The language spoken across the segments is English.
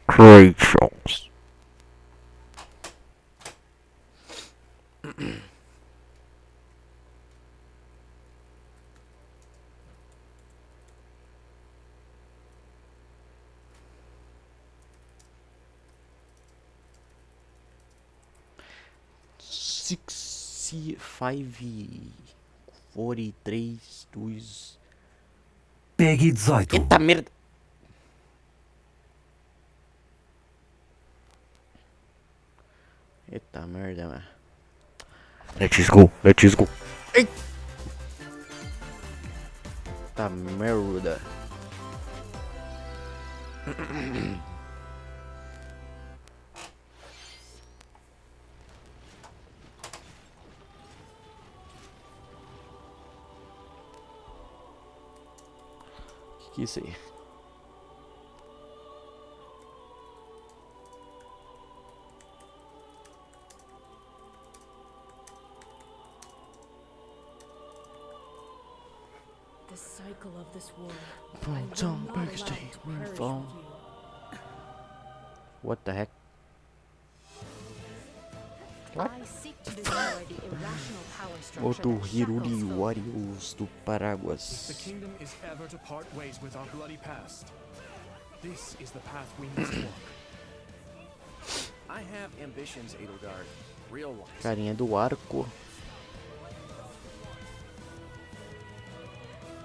Creatures. Six, 43, 2. Pegue 18. Eita merda! Eita merda, mano. Let's go, let's go. Eita merda. Que é isso aí? The cycle of this world. Tom Backstage phone. What the heck? What? I seek to destroy the irrational power structure Outro that Hiruli shackles folk. Warriors do The Paraguas. kingdom is ever to part ways with our bloody past. This is the path we must walk. I have ambitions, Edelgard. Real ones. Carinha do arco.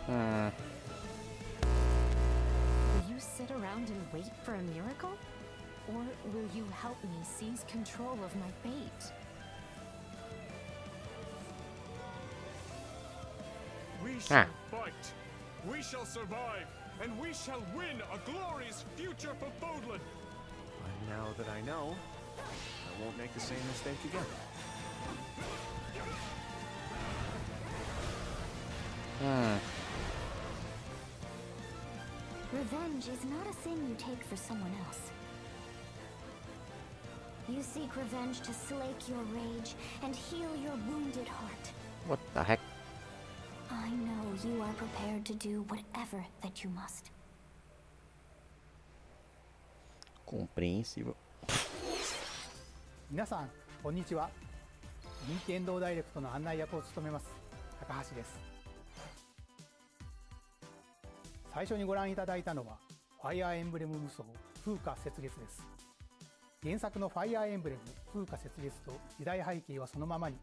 Will you sit around and wait for a miracle? Or will you help me seize control of my fate? We shall fight. We shall survive. And we shall win a glorious future for Bodland. And now that I know, I won't make the same mistake again. Revenge is not a thing you take for someone else. You seek revenge to slake your rage and heal your wounded heart. What the heck? I know you are prepared to do whatever that you must. Compreensível. 皆さんこんにちは。任天堂ダイレクトの案内役を務めます高橋です。最初にご覧いただいたのはファイアーエンブレム無双風化雪月です。原作のファイアーエンブレム風化雪月と時代背景はそのままに、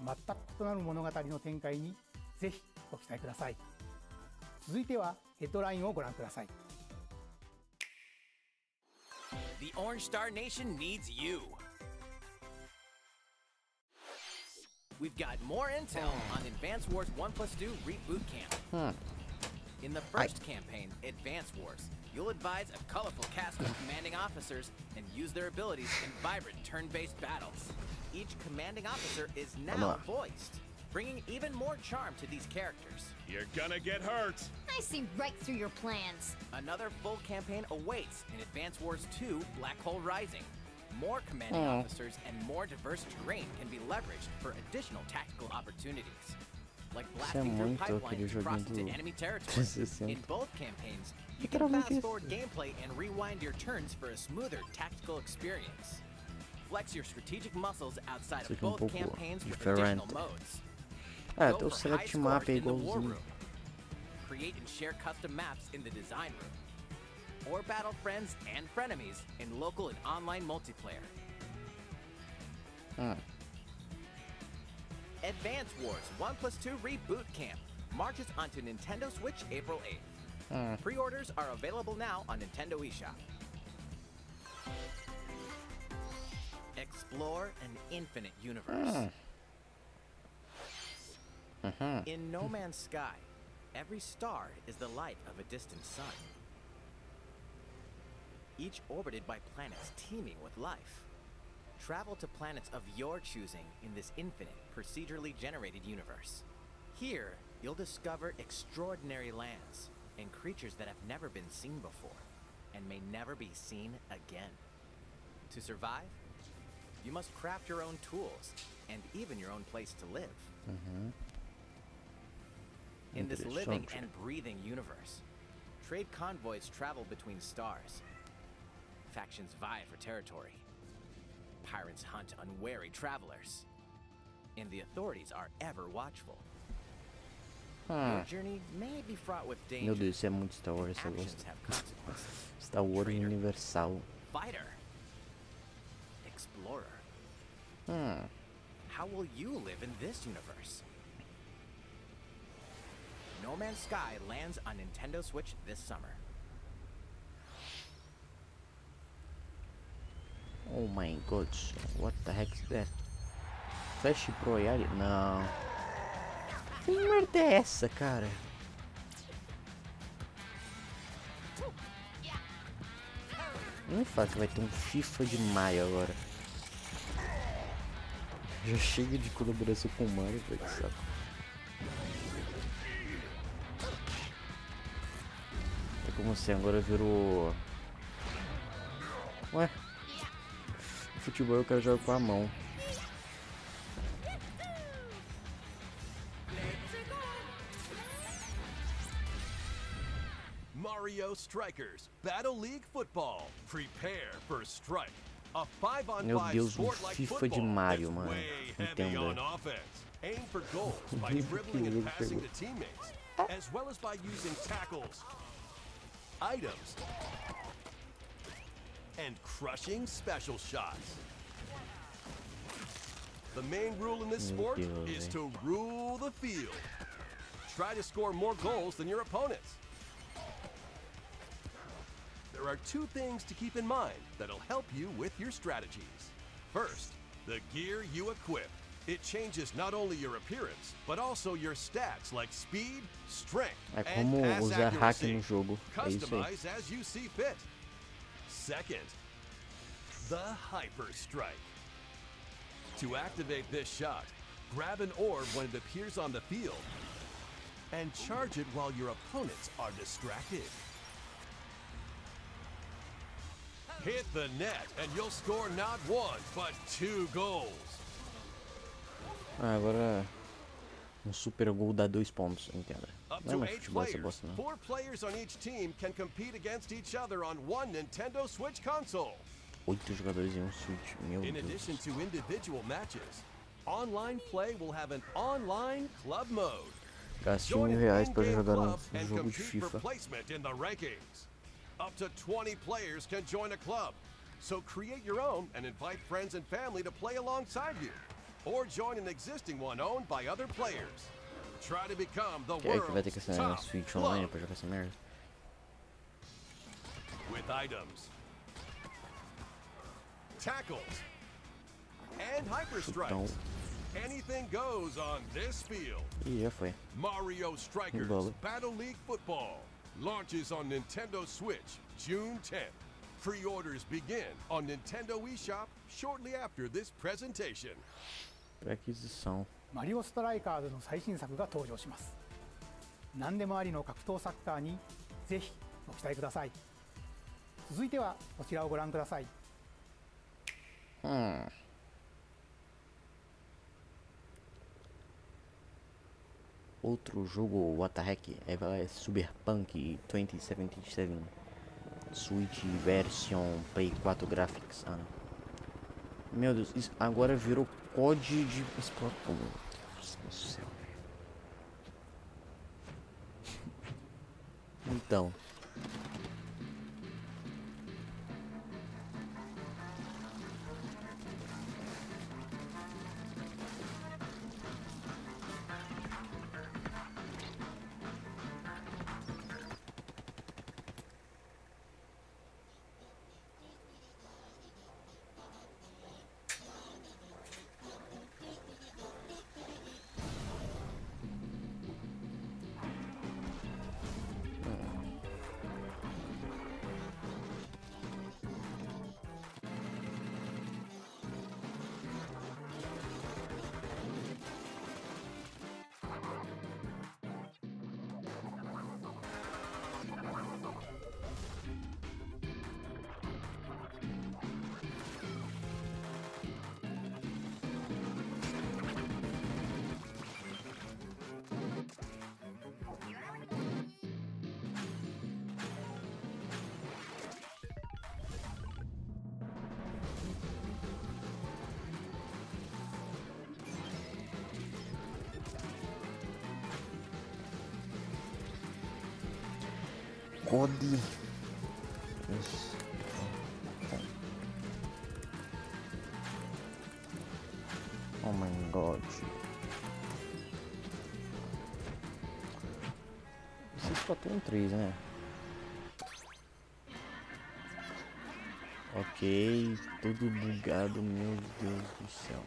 全く異なる物語の展開にぜひご期待ください。続いてはヘッドラインをご覧ください。 The Orange Star Nation needs you. We've got more intel on Advance Wars 1+2 Reboot Camp. In the first campaign, Advance Wars, you'll advise a colorful cast of commanding officers and use their abilities in vibrant turn-based battles. Each commanding officer is now voiced, bringing even more charm to these characters. You're gonna get hurt. I see right through your plans. Another full campaign awaits in Advance Wars 2 Black Hole Rising. More commanding officers and more diverse terrain can be leveraged for additional tactical opportunities, like blasting through pipelines to cross into enemy territory. In both campaigns, you can fast-forward gameplay and rewind your turns for a smoother tactical experience. Flex your strategic muscles outside of both campaigns with additional modes. Ah, Go tem o for high select map scores in the war igualzinho. room. Create and share custom maps in the design room. Or battle friends and frenemies in local and online multiplayer. Advance Wars 1+2 Reboot Camp marches onto Nintendo Switch April 8th. Pre-orders are available now on Nintendo eShop. Explore an infinite universe. In No Man's Sky, every star is the light of a distant sun, each orbited by planets teeming with life. Travel to planets of your choosing in this infinite, procedurally generated universe. Here, you'll discover extraordinary lands and creatures that have never been seen before and may never be seen again. To survive, you must craft your own tools and even your own place to live. In this living and breathing universe, Trade convoys travel between stars. Factions vie for territory. Pirates hunt unwary travelers. And the authorities are ever watchful. Your journey may be fraught with danger. Meu Deus, isso é muito Star Wars, eu Actions gosto. have consequences. Star Wars Traitor. universal. Fighter. Explorer. Hum. How will you live in this universe? No Man's Sky lands on Nintendo Switch this summer. Oh my god, what the heck is that? Flash Royale? Não. Que merda é essa, cara? Não me fala que vai ter um FIFA de maio agora. Já chega de colaboração com o Mario, velho, que saco. É como se agora virou... Ué? Futebol eu quero jogar com a mão. Mario Strikers Battle League Football. Prepare for Strike. A Meu 5-on-5 Deus, sport like FIFA de football Mario, that's mano. way heavy Entenda. on offense. Aim for goals by dribbling and passing to teammates, as well as by using tackles, items, and crushing special shots. The main rule in this sport is to rule the field. Try to score more goals than your opponents. There are two things to keep in mind that'll help you with your strategies. First, the gear you equip. It changes not only your appearance, but also your stats like speed, strength, É and como pass usar hack accuracy. no jogo. É isso aí. Customize as you see fit. Second, the Hyper Strike. To activate this shot, grab an orb when it appears on the field and charge it while your opponents are distracted. Hit the net and you'll score not one, but 2 goals. Ah, agora um super gol dá 2 pontos, entenda. Up Não é to mais 8 futebol essa players. bosta, não. 4 players on each team can compete against each other on one Nintendo Switch console. 8 jogadores em um Switch, meu In Deus. addition to individual matches, online play will have an online club mode. Gaste Join an R$1.000 pra in-game jogar club um and jogo de compete for FIFA. placement in the rankings. Up to 20 players can join a club. So create your own and invite friends and family to play alongside you. Or join an existing one owned by other players. Try to become the Que é que vai ter que world's ser top Switch online club. pra jogar essa merda? With items, tackles, and hyper strikes. Anything goes on this field. Ih, já foi. Mario Strikers Bola. Battle League Football launches on Nintendo Switch June 10th. Pre-orders begin on Nintendo eShop shortly after this presentation. Pra aquisição. マリオストライカーズの最新作が登場します。何でもありの格闘サッカーにぜひご期待ください。続いてはこちらをご覧ください。Outro jogo, what the heck? É Cyberpunk 2077. Switch version Play 4 Graphics. Ah, não. Meu Deus, isso agora virou COD de Splatoon. Deus do céu. Então. Code. Isso. Oh my god. Vocês só tem 3, né? Ok, tudo bugado, meu Deus do céu. .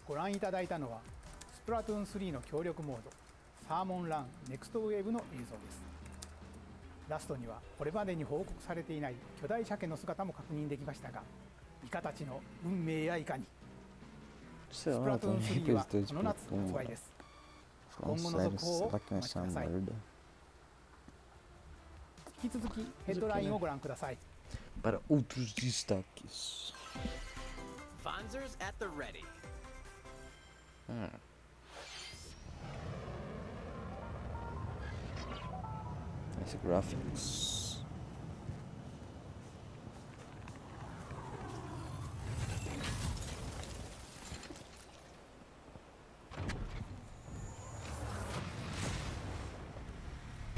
ご覧いただいたのはスプラトゥーン3の協力モードサーモンランネクストウェーブの映像です。ラストにはこれまでに報告されていない巨大鮭の姿も確認できましたが、イカたちの運命やいかに。スプ Sei ラ lá, トゥーン tem 3は requisitos この夏 tipo 発売です。 Falando 今後の sério, 続報を será お que 待 vai ち ser くだ uma さい。 merda? 引き続きヘッドラインをご覧ください。 Para outros destaques. Fonzers at the ready. Nice graphics.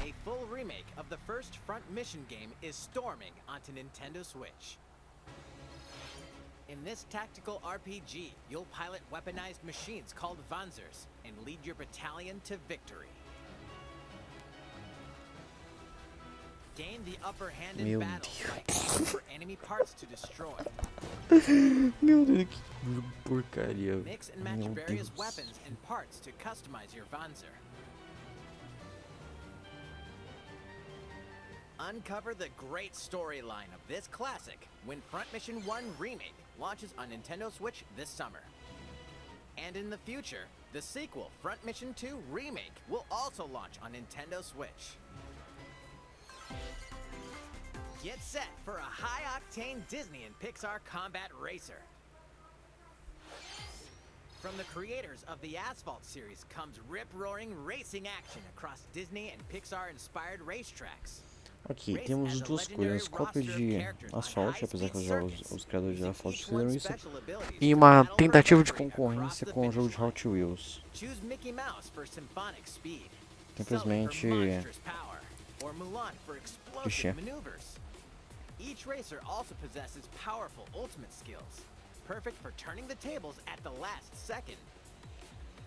A full remake of the first Front Mission game is storming onto Nintendo Switch. In this tactical RPG, you'll pilot weaponized machines called Vanzers and lead your battalion to victory. Gain the upper hand in Meu battle by Deus. aiming for enemy parts to destroy. Meu Deus, que porcaria. Mix and match Meu various Deus. weapons and parts to customize your Vanzer. Uncover the great storyline of this classic when Front Mission 1 Remake launches on Nintendo Switch this summer. And in the future, the sequel, Front Mission 2 Remake, will also launch on Nintendo Switch. Get set for a high-octane Disney and Pixar combat racer. From the creators of the Asphalt series comes rip-roaring racing action across Disney and Pixar-inspired racetracks. Aqui temos duas coisas, cópia de Asphalt, apesar que os criadores de Asphalt fizeram isso, e uma tentativa de concorrência com o jogo de Hot Wheels. Choose Mickey Mouse for symphonic speed, Simplesmente Sully for monstrous power, or Mulan for clichê. explosive maneuvers. Each racer also possesses powerful ultimate skills, perfect for turning the tables at the last second.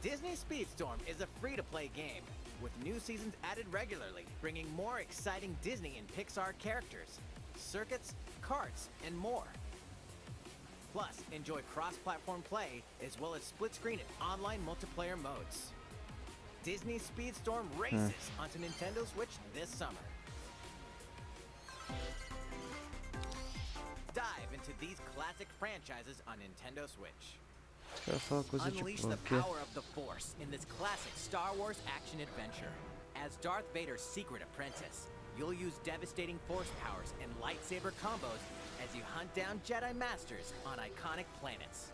Disney Speedstorm is a free-to-play game, with new seasons added regularly, bringing more exciting Disney and Pixar characters, circuits, karts, and more. Plus, enjoy cross-platform play, as well as split-screen and online multiplayer modes. Disney Speedstorm races onto Nintendo Switch this summer. Dive into these classic franchises on Nintendo Switch. Quero falar coisa Unleash tipo the que power of the Force in this classic Star Wars action adventure. As Darth Vader's secret apprentice, you'll use devastating Force powers and lightsaber combos as you hunt down Jedi Masters on iconic planets.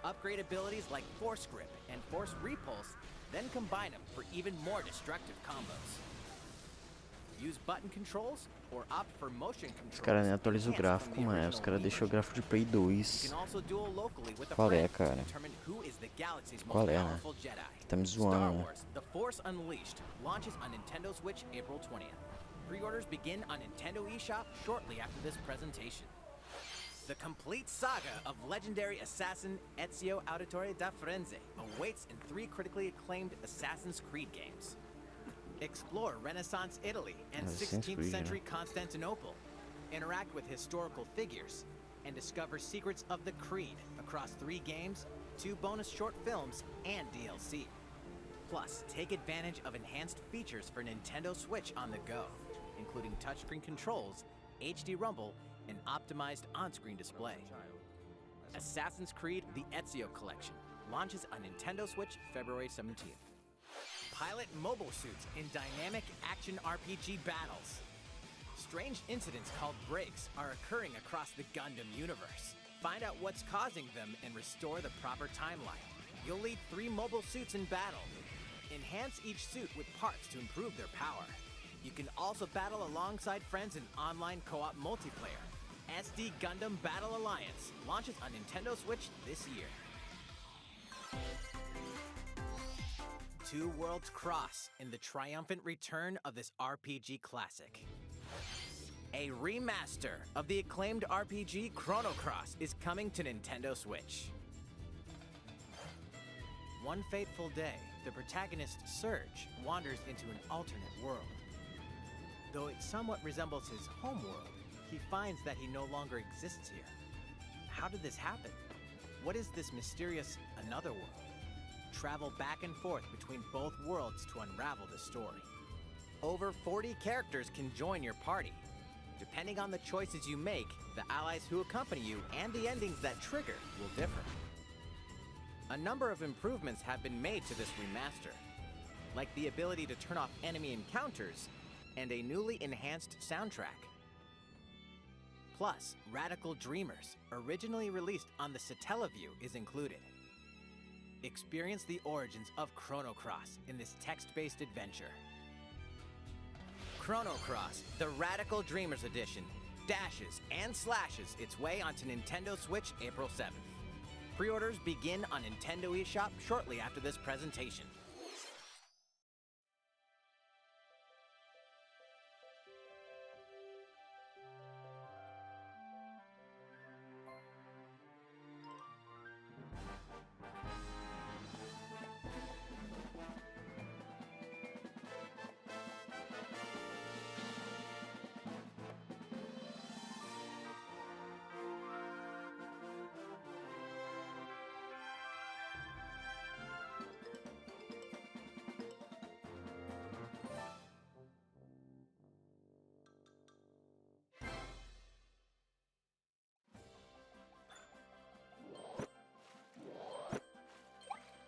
Upgrade abilities like Force Grip and Force Repulse, then combine them for even more destructive combos. Use button controls or opt for motion controls. os caras nem atualizam o enhanced from gráfico, the mano. Os original caras deixam o Replay. gráfico de Play You 2. can also duel locally with a Qual é, friend cara? to determine who is the galaxy's most Qual é, né? powerful Jedi. Tá me Star zoando, né? Wars: The Force Unleashed launches on Nintendo Switch April 20th. Pre-orders begin on Nintendo eShop shortly after this presentation. The complete saga of legendary assassin Ezio Auditore da Firenze awaits in 3 critically acclaimed Assassin's Creed games. Explore Renaissance Italy and Assassin's 16th Creed, century Constantinople. Interact with historical figures and discover secrets of the Creed across 3 games, 2 bonus short films, and DLC. Plus, take advantage of enhanced features for Nintendo Switch on the go, including touchscreen controls, HD Rumble, and optimized on-screen display. Assassin's Creed: The Ezio Collection launches on Nintendo Switch February 17th. Pilot mobile suits in dynamic action RPG battles. Strange incidents called breaks are occurring across the Gundam universe. Find out what's causing them and restore the proper timeline. You'll lead 3 mobile suits in battle. Enhance each suit with parts to improve their power. You can also battle alongside friends in online co-op multiplayer. SD Gundam Battle Alliance launches on Nintendo Switch this year. Two worlds cross in the triumphant return of this RPG classic. A remaster of the acclaimed RPG Chrono Cross is coming to Nintendo Switch. One fateful day, the protagonist Surge wanders into an alternate world. Though it somewhat resembles his home world, he finds that he no longer exists here. How did this happen? What is this mysterious another world? Travel back and forth between both worlds to unravel the story. Over 40 characters can join your party. Depending on the choices you make, the allies who accompany you and the endings that trigger will differ. A number of improvements have been made to this remaster, like the ability to turn off enemy encounters and a newly enhanced soundtrack. Plus, Radical Dreamers, originally released on the Satellaview, is included. Experience the origins of Chrono Cross in this text-based adventure. Chrono Cross, the Radical Dreamers Edition, dashes and slashes its way onto Nintendo Switch April 7th. Pre-orders begin on Nintendo eShop shortly after this presentation.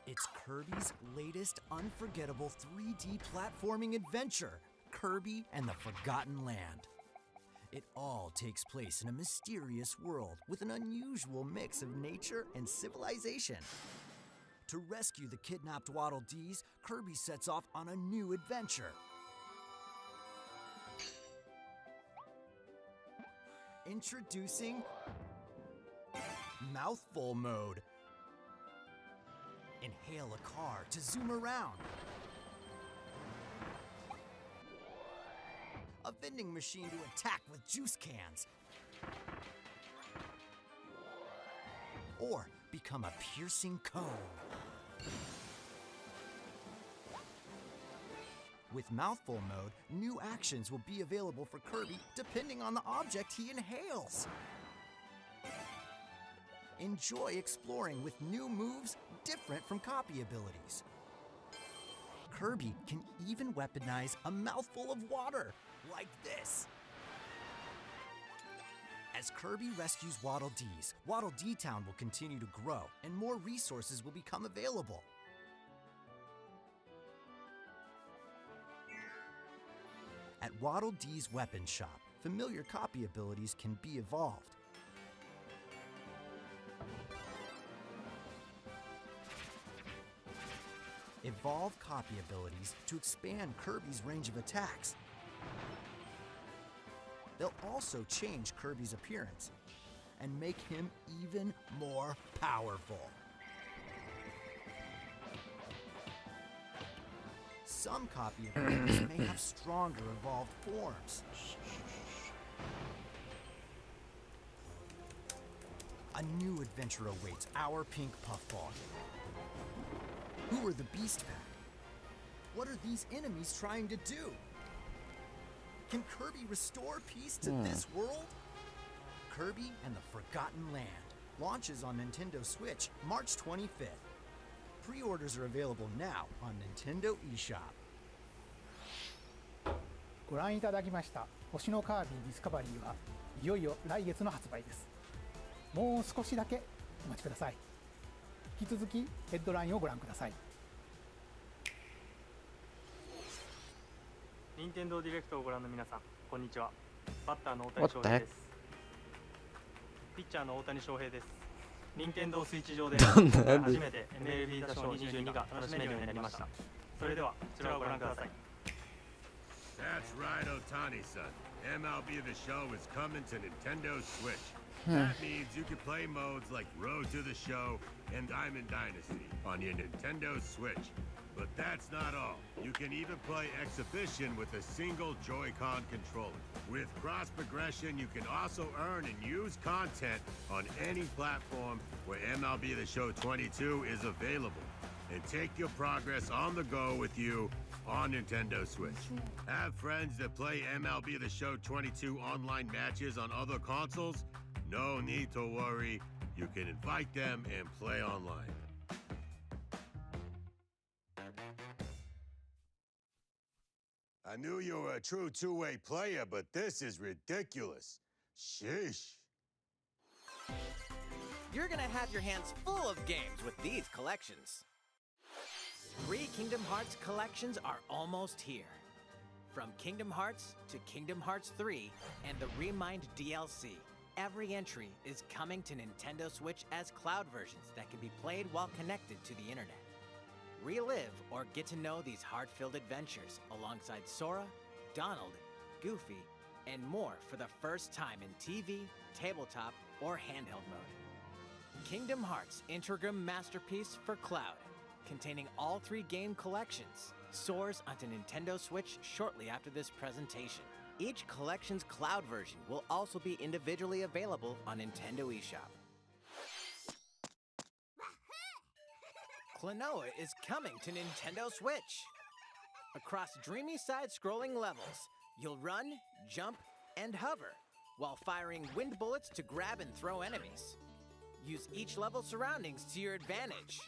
It's Kirby's latest unforgettable 3D platforming adventure, Kirby and the Forgotten Land. It all takes place in a mysterious world with an unusual mix of nature and civilization. To rescue the kidnapped Waddle Dees, Kirby sets off on a new adventure. Introducing Mouthful Mode. Inhale a car to zoom around. A vending machine to attack with juice cans. Or become a piercing cone. With Mouthful Mode, new actions will be available for Kirby depending on the object he inhales. Enjoy exploring with new moves different from copy abilities. Kirby can even weaponize a mouthful of water, like this. As Kirby rescues Waddle Dees, Waddle Dee Town will continue to grow and more resources will become available. At Waddle Dee's Weapon Shop, familiar copy abilities can be evolved. Evolve copy abilities to expand Kirby's range of attacks. They'll also change Kirby's appearance and make him even more powerful. Some copy abilities may have stronger evolved forms. A new adventure awaits our pink puffball. Who are the Beast Pack? What are these enemies trying to do? Can Kirby restore peace to this world? Kirby and the Forgotten Land launches on Nintendo Switch March 25th. Pre-orders are available now on Nintendo eShop. ご覧いただきました星のカービィディスカバリーはいよいよ来月の発売です。もう少しだけお待ちください。引き続きヘッドラインをご覧ください。任天堂ディレクトをご覧の皆さん、こんにちは。バッターの大谷翔平です。ピッチャーの大谷翔平です。任天堂スイッチ上で今回初めて MLB 打賞22が楽しめるようになりました。それではこちらをご覧ください。 That's right, Otani-san. MLB The Show is coming to Nintendo Switch. That means you can play modes like Road to the Show and Diamond Dynasty on your Nintendo Switch. But that's not all. You can even play Exhibition with a single Joy-Con controller. With cross progression, you can also earn and use content on any platform where MLB The Show 22 is available. And take your progress on the go with you on Nintendo Switch. Have friends that play MLB The Show 22 online matches on other consoles? No need to worry. You can invite them and play online. I knew you were a true two-way player, but this is ridiculous. Sheesh. You're gonna have your hands full of games with these collections. 3 Kingdom Hearts collections are almost here. From Kingdom Hearts to Kingdom Hearts 3 and the Remind DLC, every entry is coming to Nintendo Switch as cloud versions that can be played while connected to the internet. Relive or get to know these heart-filled adventures alongside Sora, Donald, Goofy, and more for the first time in TV, tabletop, or handheld mode. Kingdom Hearts Integrum Masterpiece for Cloud, containing all 3 game collections, soars onto Nintendo Switch shortly after this presentation. Each collection's cloud version will also be individually available on Nintendo eShop. Klonoa is coming to Nintendo Switch. Across dreamy side-scrolling levels, you'll run, jump, and hover, while firing wind bullets to grab and throw enemies. Use each level's surroundings to your advantage.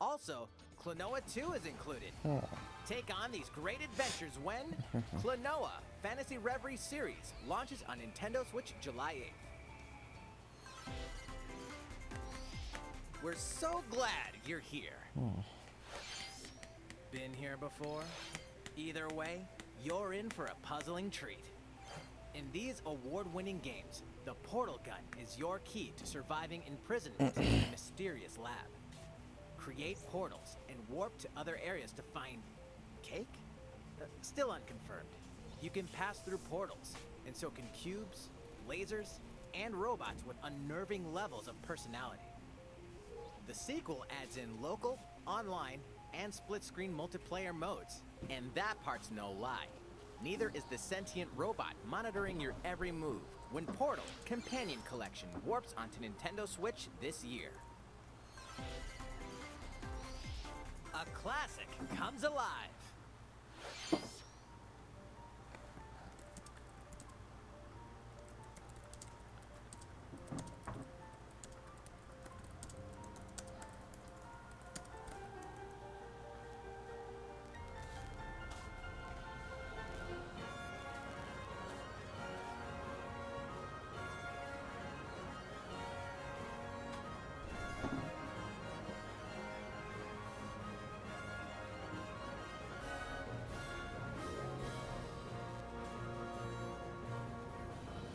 Also, Klonoa 2 is included. Take on these great adventures when Klonoa Fantasy Reverie Series launches on Nintendo Switch July 8th. We're so glad you're here. Been here before? Either way, you're in for a puzzling treat. In these award-winning games, the portal gun is your key to surviving imprisonment in a mysterious lab. Create portals and warp to other areas to find cake? Still unconfirmed. You can pass through portals, and so can cubes, lasers, and robots with unnerving levels of personality. The sequel adds in local, online, and split-screen multiplayer modes. And that part's no lie. Neither is the sentient robot monitoring your every move when Portal Companion Collection warps onto Nintendo Switch this year. A classic comes alive.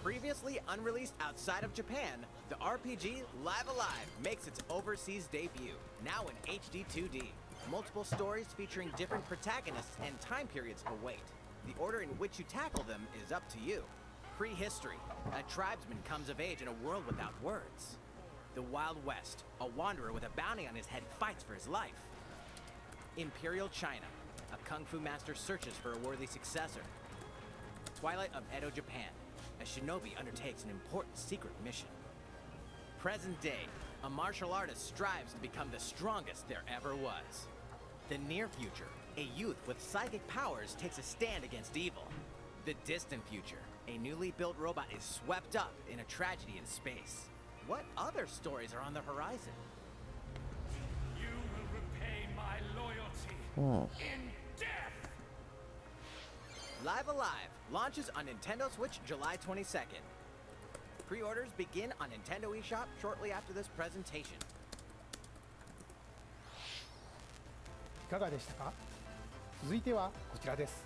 Previously unreleased outside of Japan, the RPG Live Alive makes its overseas debut, now in HD 2D. Multiple stories featuring different protagonists and time periods await. The order in which you tackle them is up to you. Prehistory, a tribesman comes of age in a world without words. The Wild West, a wanderer with a bounty on his head fights for his life. Imperial China, a kung fu master searches for a worthy successor. Twilight of Edo, Japan, a shinobi undertakes an important secret mission. Present day, a martial artist strives to become the strongest there ever was. The near future, a youth with psychic powers takes a stand against evil. The distant future, a newly built robot is swept up in a tragedy in space. What other stories are on the horizon? You will repay my loyalty in death! Live Alive launches on Nintendo Switch July 22nd. Pre-orders begin on Nintendo eShop shortly after this presentation. いかがでしたか？続いてはこちらです。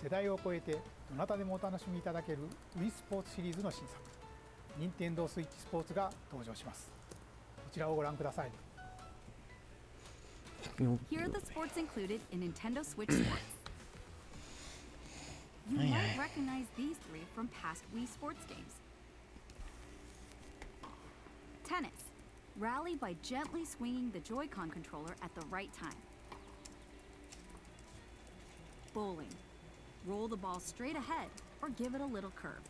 世代を超えてどなたでもお楽しみいただける Wii スポーツシリーズの新作、任天堂スイッチスポーツが登場します。こちらをご覧ください。 Here are the sports included in Nintendo Switch Sports. You might recognize these three from past Wii sports games. Tennis. Rally by gently swinging the Joy-Con controller at the right time. Bowling. Roll the ball straight ahead or give it a little curve.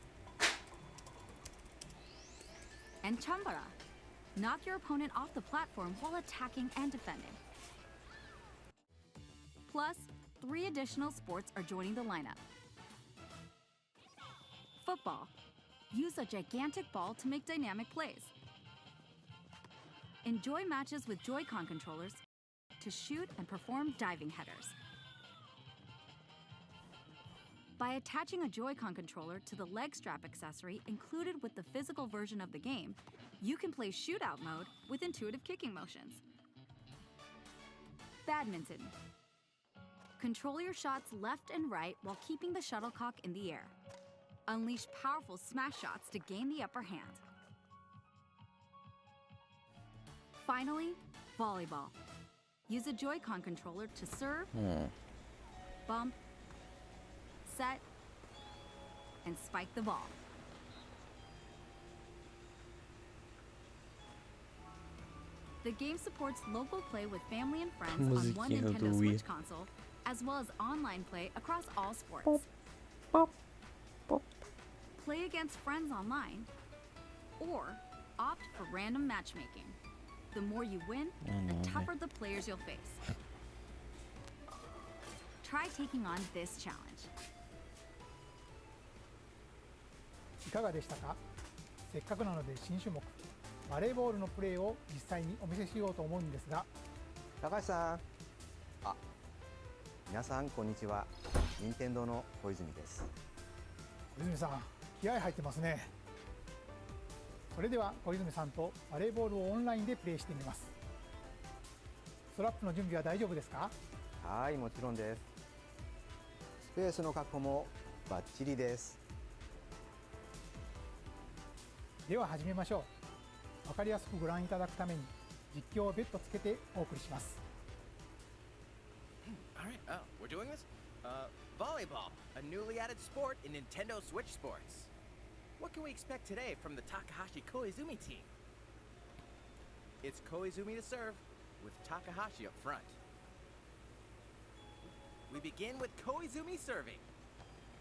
And Chambara. Knock your opponent off the platform while attacking and defending. Plus, 3 additional sports are joining the lineup. Football. Use a gigantic ball to make dynamic plays. Enjoy matches with Joy-Con controllers to shoot and perform diving headers. By attaching a Joy-Con controller to the leg strap accessory included with the physical version of the game, you can play shootout mode with intuitive kicking motions. Badminton. Control your shots left and right while keeping the shuttlecock in the air. Unleash powerful smash shots to gain the upper hand. Finally, volleyball. Use a Joy-Con controller to serve, bump, set, and spike the ball. The game supports local play with family and friends on one Nintendo Switch console, as well as online play across all sports. Play against friends online, or opt for random matchmaking. The more you win, the tougher the players you'll face. Try taking on this challenge. いかがでしたか？せっかくなので新種目バレーボールのプレーを実際にお見せしようと思うんですが、高橋さん、皆さんこんにちは。任天堂の小泉です。小泉さん、気合入ってますね。それでは小泉さんとバレーボールをオンラインでプレーしてみます。ストラップの準備は大丈夫ですか？はい、もちろんです。スペースの確保もバッチリです。では始めましょう。わかりやすくご覧いただくために実況を別途つけてお送りします。Alright, we're doing this? Volleyball, a newly added sport in Nintendo Switch Sports. What can we expect today from the Takahashi Koizumi team? It's Koizumi to serve, with Takahashi up front. We begin with Koizumi serving.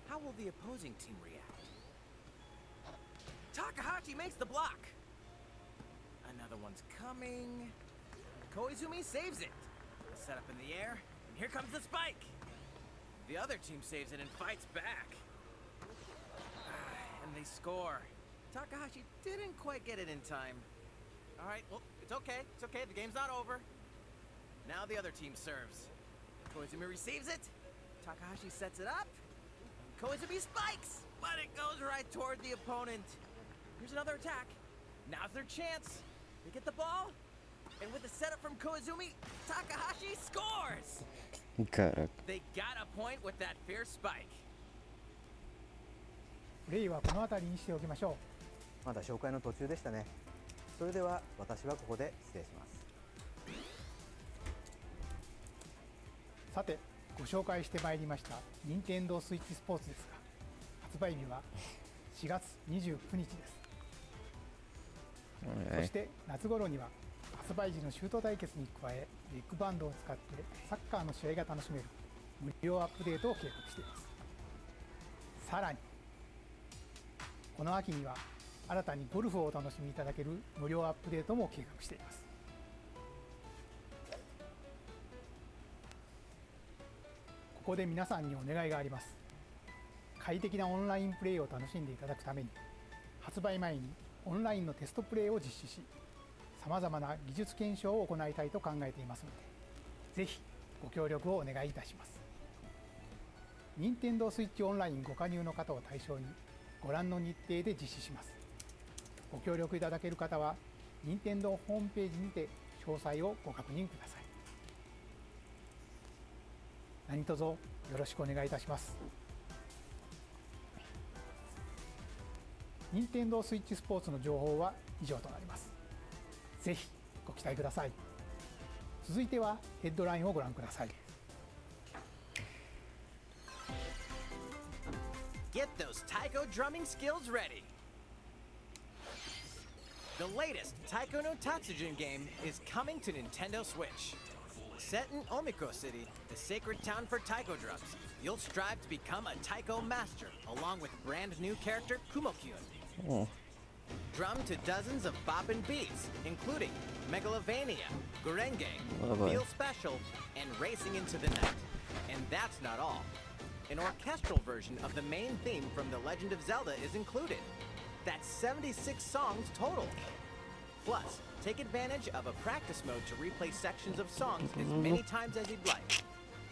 How will the opposing team react? Takahashi makes the block. Another one's coming. Koizumi saves it. Set up in the air, and here comes the spike. The other team saves it and fights back. And they score. Takahashi didn't quite get it in time. All right, well, it's okay. It's okay. The game's not over. Now the other team serves. Koizumi receives it. Takahashi sets it up. Koizumi spikes, but it goes right toward the opponent. Here's another attack. Now's their chance. They get the ball, and with the setup from Koizumi, Takahashi scores! They got a point with that fierce spike. プレイはこの辺りにしておきましょまだ紹介の途中でしたね。それでは私はここで失礼します。う。さて、ご紹介してまいりました任天堂スイッチスポーツですが、発売日は4月29日です。そして夏頃には発売時のシュート対決に加え、ビッグバンドを使ってサッカーの試合が楽しめる無料アップデートを計画しています。さらにこの秋には新たにゴルフをお楽しみいただける無料アップデートも計画しています。ここで皆さんにお願いがあります。快適なオンラインプレイを楽しんでいただくために、発売前にオンラインのテストプレイを実施し、さまざまな技術検証を行いたいと考えていますので、ぜひご協力をお願いいたします。任天堂スイッチオンラインご加入の方を対象にご覧の日程で実施します。ご協力いただける方は任天堂ホームページにて詳細をご確認ください。何卒よろしくお願いいたします。任天堂スイッチスポーツの情報は以上となります。ぜひご期待ください。続いてはヘッドラインをご覧ください。 Get those taiko drumming skills ready! The latest Taiko no Tatsujin game is coming to Nintendo Switch. Set in Omiko City, the sacred town for taiko drums, you'll strive to become a taiko master, along with brand new character Kumo-kyun. Oh. Drum to dozens of boppin' beats, including Megalovania, Gurenge, Oh boy. Feel Special, and Racing into the Night. And that's not all. An orchestral version of the main theme from The Legend of Zelda is included. That's 76 songs total. Plus, take advantage of a practice mode to replay sections of songs as many times as you'd like.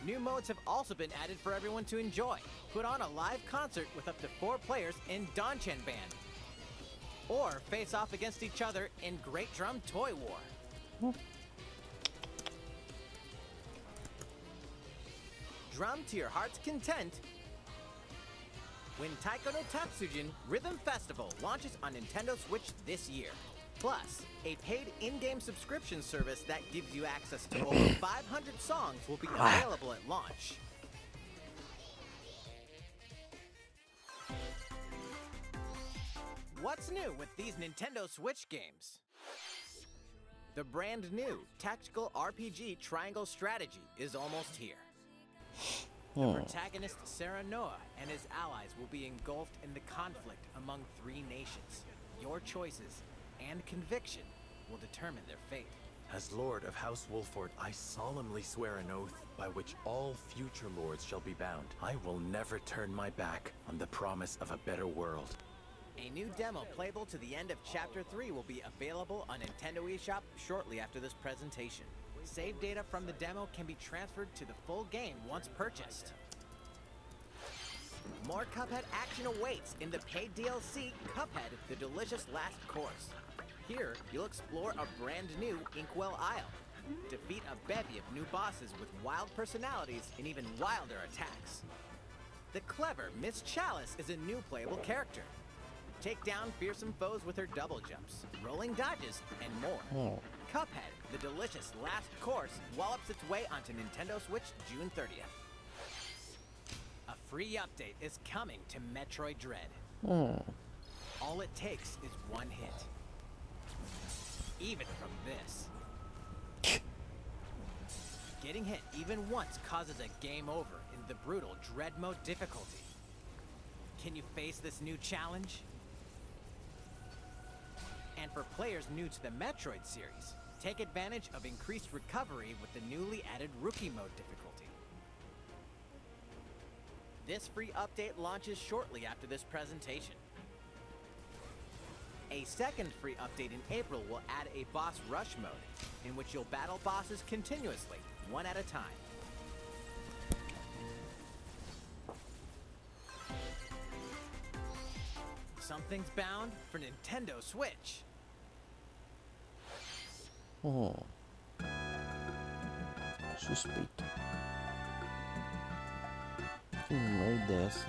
New modes have also been added for everyone to enjoy. Put on a live concert with up to 4 players in Donchen Band. Or face off against each other in Great Drum Toy War. Drum to your heart's content when Taiko no Tatsujin Rhythm Festival launches on Nintendo Switch this year. Plus, a paid in-game subscription service that gives you access to over 500 songs will be available at launch. What's new with these Nintendo Switch games? The brand new tactical RPG Triangle Strategy is almost here. The protagonist Sarah Noah and his allies will be engulfed in the conflict among 3 nations. Your choices and conviction will determine their fate. As Lord of House Wolford, I solemnly swear an oath by which all future lords shall be bound. I will never turn my back on the promise of a better world. A new demo playable to the end of Chapter 3 will be available on Nintendo eShop shortly after this presentation. Save data from the demo can be transferred to the full game once purchased. More Cuphead action awaits in the paid DLC, Cuphead: The Delicious Last Course. Here, you'll explore a brand new Inkwell Isle. Defeat a bevy of new bosses with wild personalities and even wilder attacks. The clever Miss Chalice is a new playable character. Take down fearsome foes with her double jumps, rolling dodges, and more. Cuphead: The Delicious Last Course wallops its way onto Nintendo Switch June 30th. A free update is coming to Metroid Dread. All it takes is one hit. Even from this. Getting hit even once causes a game over in the brutal Dread Mode difficulty. Can you face this new challenge? And for players new to the Metroid series, take advantage of increased recovery with the newly added Rookie Mode difficulty. This free update launches shortly after this presentation. A second free update in April will add a boss rush mode, in which you'll battle bosses continuously, one at a time. Something's bound for Nintendo Switch. Suspeito. Que merda é essa?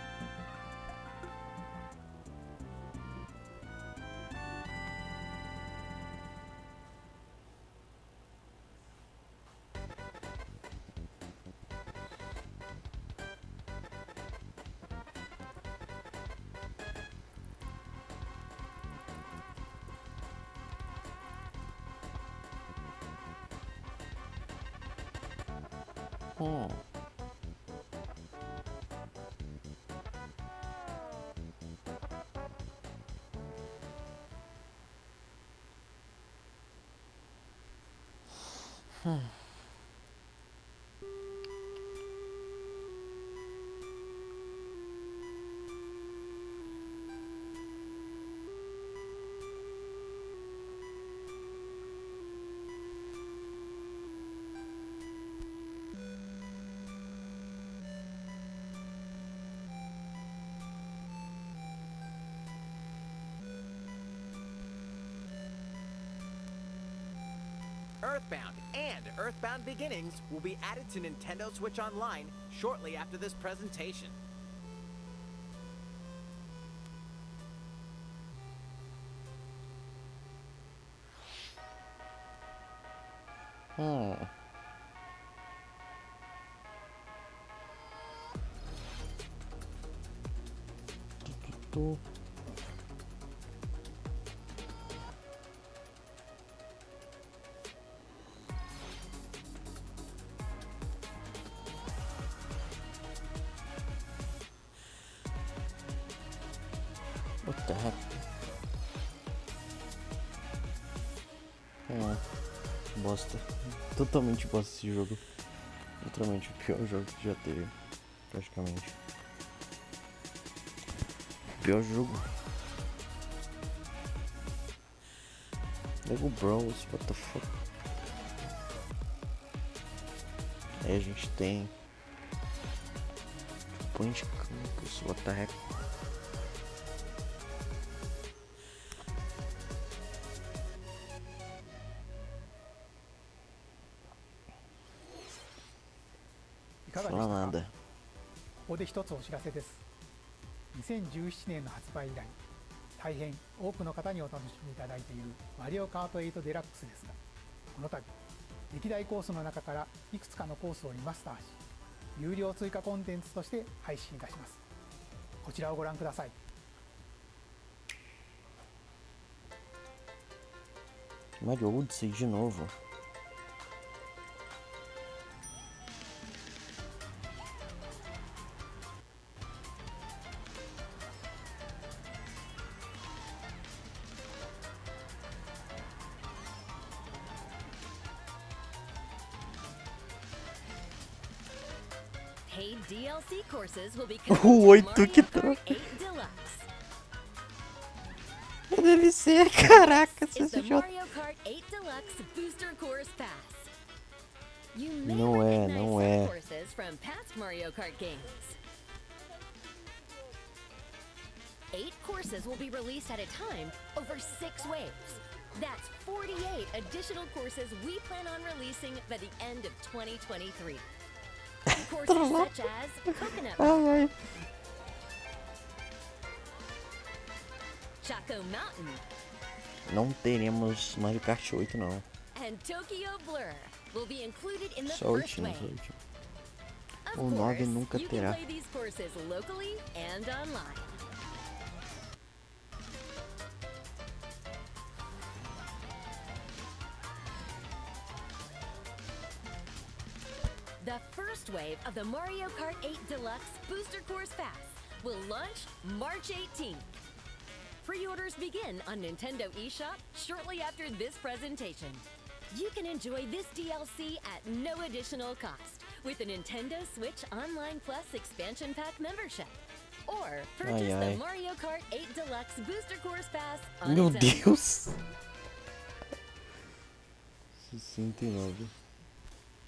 Earthbound and Earthbound Beginnings will be added to Nintendo Switch Online shortly after this presentation. Hmm. Tu. What the heck? Bosta. Totalmente bosta esse jogo. Literalmente o pior jogo que já teve. Praticamente. Pior jogo. Lego Bros, what the fuck? Aí a gente tem Point Campus, what the heck? Fala nada. ここで一つお知らせです。2017年の発売以来、大変多くの方にお楽しみいただいているマリオカート8デラックスですが、この度歴代コースの中からいくつかのコースをリマスターし、有料追加コンテンツとして配信いたします。こちらをご覧ください。Mario Odyssey de novo. Paid DLC courses will be O 8 que tá. Deve ser, caraca, esse jogo. Não é, não é. From past Mario Kart games. 8 courses will be released at a time over 6 waves. That's 48 additional courses we plan on releasing by the end of 2023. Courses such as Coconut Rock, Chaco Mountain, Não teremos Mario Kart 8 não. and Tokyo Blur will be included in the Só first 8, wave. só 8. Of O 9 course, nunca you can terá. play these courses locally and online. The first wave of the Mario Kart 8 Deluxe Booster Course Pass will launch March 18th. Pre-orders begin on Nintendo eShop shortly after this presentation. You can enjoy this DLC at no additional cost with a Nintendo Switch Online Plus expansion pack membership. Or purchase the Mario Kart 8 Deluxe Booster Course Pass on Meu its own. Deus! 69.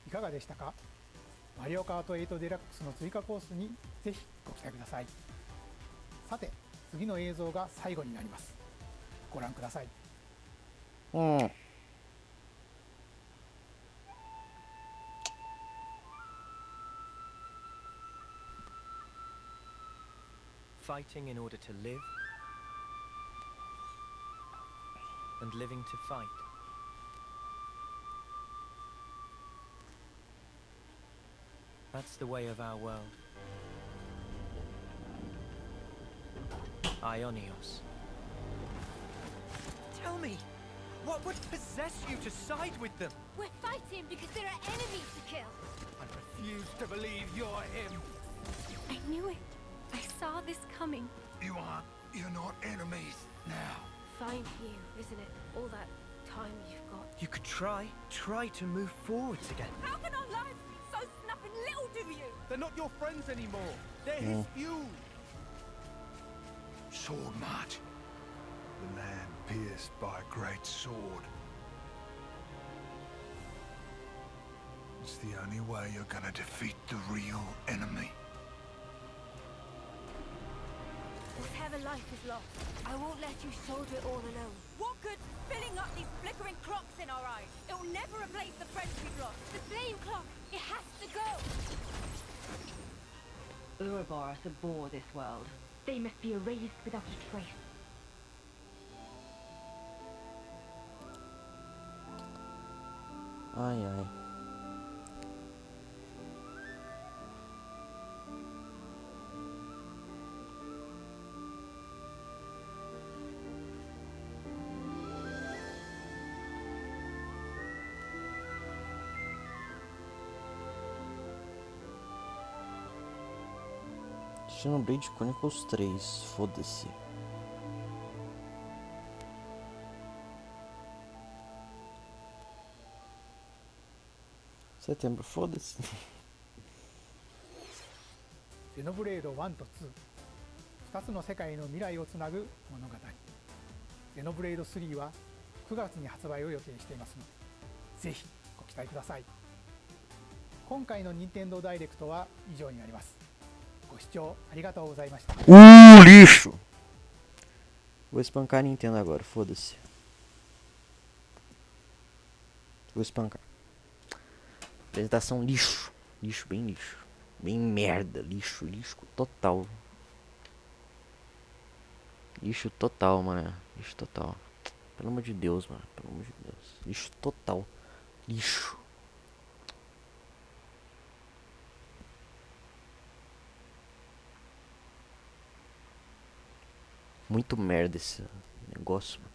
いかがでしたか？マリオカート8デラックスの追加コースにぜひご期待ください。さて、次の映像が最後になります。ご覧ください。Fighting in order to live, and living to fight. That's the way of our world. Ionios. Tell me, what would possess you to side with them? We're fighting because there are enemies to kill. I refuse to believe you're him. I knew it. I saw this coming. You're not enemies now. Fine for you, isn't it? All that time you've got. You could try to move forwards again. How can our lives be so snuffing little to you? They're not your friends anymore. They're his fuel. Sword march. The land pierced by a great sword. It's the only way you're gonna defeat the real enemy. Whatever life is lost, I won't let you shoulder it all alone. What good filling up these flickering clocks in our eyes? It will never replace the friends we've lost. The flame clock, it has to go. Ouroboros abhor this world. They must be erased without a trace. Ai, ai. Xenoblade Chronicles 3, foda-se. Setembro, foda-se. ゼノブレード1と2、2つの世界の未来をつなぐ物語。ゼノブレード3は9月に発売を予定していますので、ぜひご期待ください。今回の任天堂ダイレクトは以上になります。ご視聴ありがとうございました。Lixo! Vou espancar a Nintendo agora, foda-se. Vou espancar. Apresentação lixo. Lixo, bem lixo. Bem merda, lixo, lixo total. Lixo total, mano. Lixo total. Pelo amor de Deus, mano. Pelo amor de Deus. Lixo total. Lixo. Muito merda esse negócio, mano.